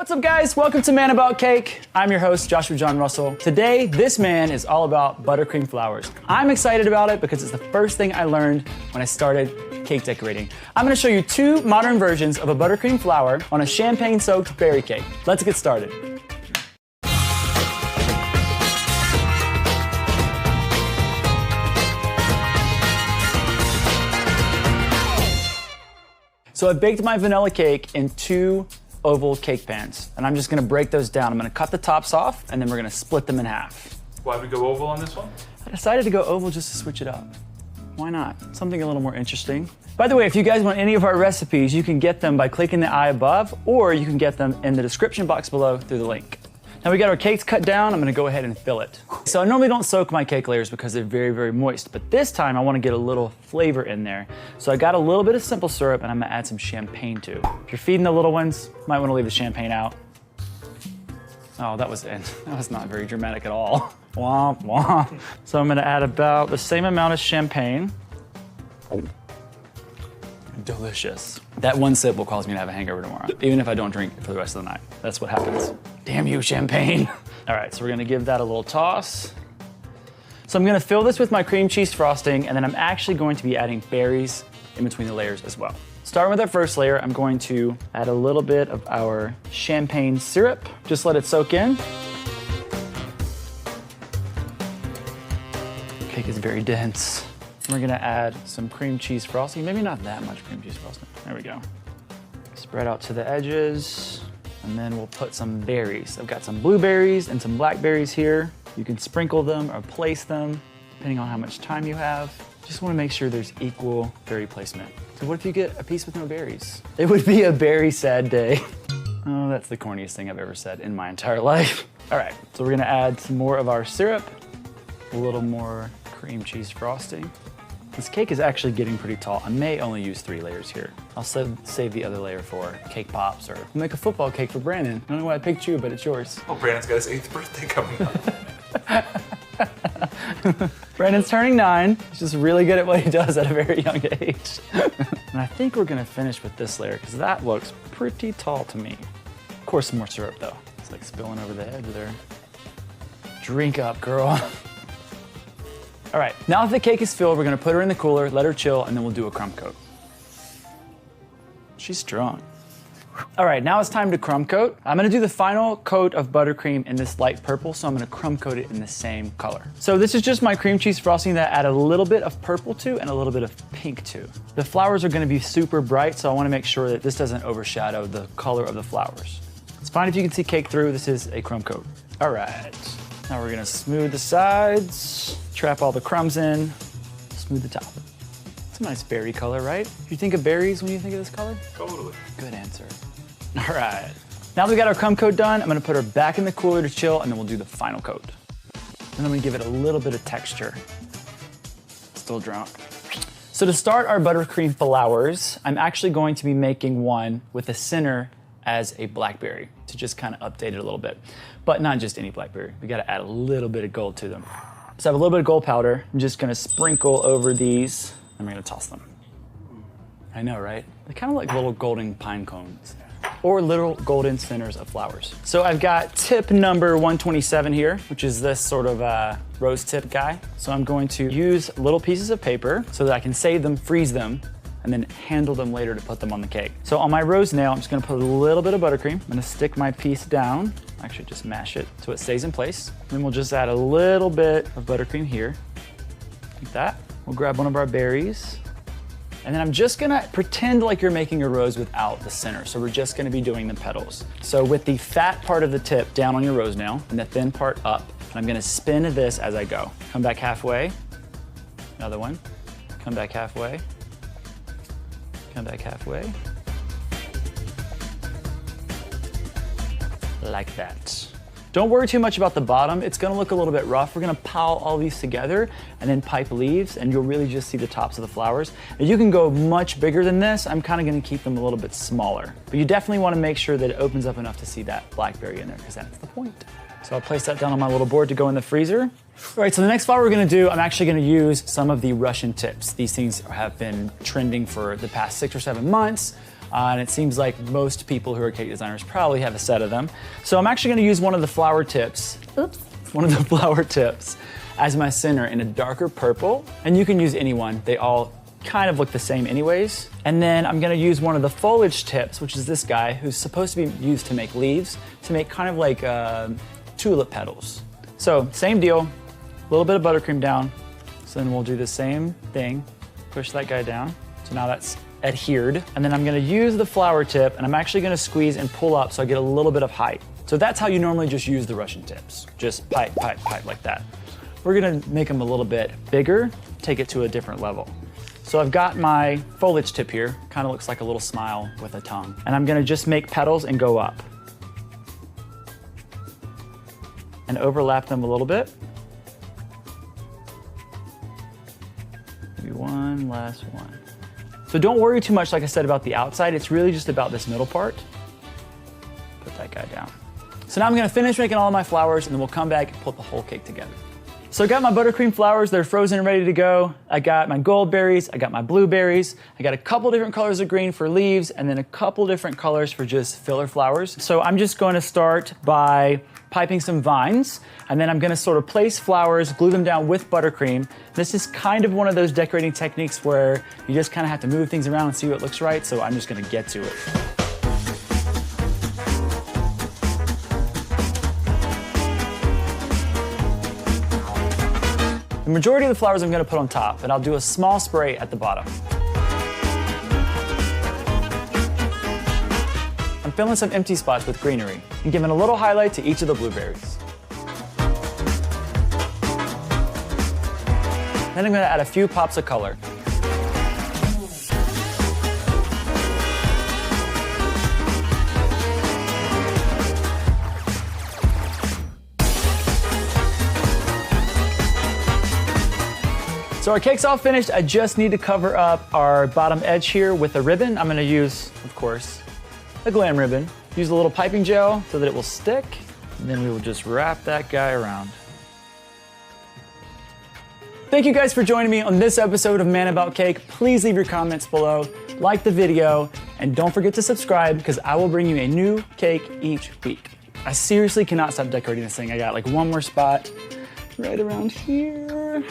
What's up guys, welcome to Man About Cake. I'm your host, Joshua John Russell. Today, this man is all about buttercream flowers. I'm excited about it because it's the first thing I learned when I started cake decorating. I'm gonna show you two modern versions of a buttercream flower on a champagne-soaked berry cake. Let's get started. So I baked my vanilla cake in two oval cake pans, and I'm just gonna break those down. I'm gonna cut the tops off, and then we're gonna split them in half. Why we go oval on this one? I decided to go oval just to switch it up. Why not? Something a little more interesting. By the way, if you guys want any of our recipes, you can get them by clicking the eye above, or you can get them in the description box below through the link. Now we got our cakes cut down, I'm gonna go ahead and fill it. So I normally don't soak my cake layers because they're very, very moist, but this time I wanna get a little flavor in there. So I got a little bit of simple syrup and I'm gonna add some champagne too. If you're feeding the little ones, you might wanna leave the champagne out. Oh, that was not very dramatic at all. Womp, womp. So I'm gonna add about the same amount of champagne. Delicious. That one sip will cause me to have a hangover tomorrow, even if I don't drink for the rest of the night. That's what happens. Damn you, champagne. All right, so we're gonna give that a little toss. So I'm gonna fill this with my cream cheese frosting, and then I'm actually going to be adding berries in between the layers as well. Starting with our first layer, I'm going to add a little bit of our champagne syrup. Just let it soak in. Cake is very dense. We're gonna add some cream cheese frosting, maybe not that much cream cheese frosting. There we go. Spread out to the edges, and then we'll put some berries. I've got some blueberries and some blackberries here. You can sprinkle them or place them, depending on how much time you have. Just wanna make sure there's equal berry placement. So what if you get a piece with no berries? It would be a very sad day. Oh, that's the corniest thing I've ever said in my entire life. All right, so we're gonna add some more of our syrup, a little more cream cheese frosting. This cake is actually getting pretty tall. I may only use 3 layers here. I'll save the other layer for cake pops, or I'll make a football cake for Brandon. I don't know why I picked you, but it's yours. Oh, Brandon's got his 8th birthday coming up. Brandon's turning 9. He's just really good at what he does at a very young age. And I think we're gonna finish with this layer because that looks pretty tall to me. Of course, some more syrup though. It's like spilling over the edge there. Drink up, girl. All right, now that the cake is filled, we're gonna put her in the cooler, let her chill, and then we'll do a crumb coat. She's strong. All right, now it's time to crumb coat. I'm gonna do the final coat of buttercream in this light purple, so I'm gonna crumb coat it in the same color. So this is just my cream cheese frosting that I add a little bit of purple to and a little bit of pink to. The flowers are gonna be super bright, so I wanna make sure that this doesn't overshadow the color of the flowers. It's fine if you can see cake through, this is a crumb coat. All right, now we're gonna smooth the sides, trap all the crumbs in, smooth the top. It's a nice berry color, right? You think of berries when you think of this color? Totally. Good answer. All right. Now that we got our crumb coat done, I'm gonna put her back in the cooler to chill, and then we'll do the final coat. And I'm gonna give it a little bit of texture. Still drunk. So to start our buttercream flowers, I'm actually going to be making one with the center as a blackberry to just kind of update it a little bit. But not just any blackberry. We gotta add a little bit of gold to them. So I have a little bit of gold powder. I'm just gonna sprinkle over these, and we're gonna toss them. I know, right? They kind of look like little golden pine cones, or little golden centers of flowers. So I've got tip number 127 here, which is this sort of rose tip guy. So I'm going to use little pieces of paper so that I can save them, freeze them, and then handle them later to put them on the cake. So on my rose nail, I'm just gonna put a little bit of buttercream. I'm gonna stick my piece down. Actually, just mash it so it stays in place. Then we'll just add a little bit of buttercream here, like that. We'll grab one of our berries. And then I'm just gonna pretend like you're making a rose without the center. So we're just gonna be doing the petals. So with the fat part of the tip down on your rose nail and the thin part up, and I'm gonna spin this as I go. Come back halfway, another one. Come back halfway, come back halfway. Like that. Don't worry too much about the bottom. It's gonna look a little bit rough. We're gonna pile all these together and then pipe leaves, and you'll really just see the tops of the flowers. And you can go much bigger than this. I'm kinda gonna keep them a little bit smaller. But you definitely wanna make sure that it opens up enough to see that blackberry in there, because that's the point. So I'll place that down on my little board to go in the freezer. All right, so the next flower we're gonna do, I'm actually gonna use some of the Russian tips. These things have been trending for the past 6 or 7 months. And it seems like most people who are cake designers probably have a set of them. So I'm actually gonna use one of the flower tips. Oops. One of the flower tips as my center in a darker purple. And you can use any one. They all kind of look the same anyways. And then I'm gonna use one of the foliage tips, which is this guy, who's supposed to be used to make leaves, to make kind of like tulip petals. So same deal, a little bit of buttercream down. So then we'll do the same thing, push that guy down. So now that's adhered. And then I'm gonna use the flower tip, and I'm actually gonna squeeze and pull up so I get a little bit of height. So that's how you normally just use the Russian tips. Just pipe, pipe, pipe like that. We're gonna make them a little bit bigger, take it to a different level. So I've got my foliage tip here, kind of looks like a little smile with a tongue. And I'm gonna just make petals and go up. And overlap them a little bit. Maybe one last one. So don't worry too much, like I said, about the outside. It's really just about this middle part. Put that guy down. So now I'm gonna finish making all of my flowers, and then we'll come back and put the whole cake together. So I got my buttercream flowers, they're frozen and ready to go. I got my gold berries, I got my blueberries, I got a couple different colors of green for leaves, and then a couple different colors for just filler flowers. So I'm just going to start by piping some vines, and then I'm gonna sort of place flowers, glue them down with buttercream. This is kind of one of those decorating techniques where you just kind of have to move things around and see what looks right, so I'm just gonna get to it. The majority of the flowers I'm gonna put on top, and I'll do a small spray at the bottom. I'm filling some empty spots with greenery and giving a little highlight to each of the blueberries. Then I'm gonna add a few pops of color. So our cake's all finished. I just need to cover up our bottom edge here with a ribbon. I'm gonna use, of course, a glam ribbon. Use a little piping gel so that it will stick, and then we will just wrap that guy around. Thank you guys for joining me on this episode of Man About Cake. Please leave your comments below, like the video, and don't forget to subscribe because I will bring you a new cake each week. I seriously cannot stop decorating this thing. I got like one more spot right around here.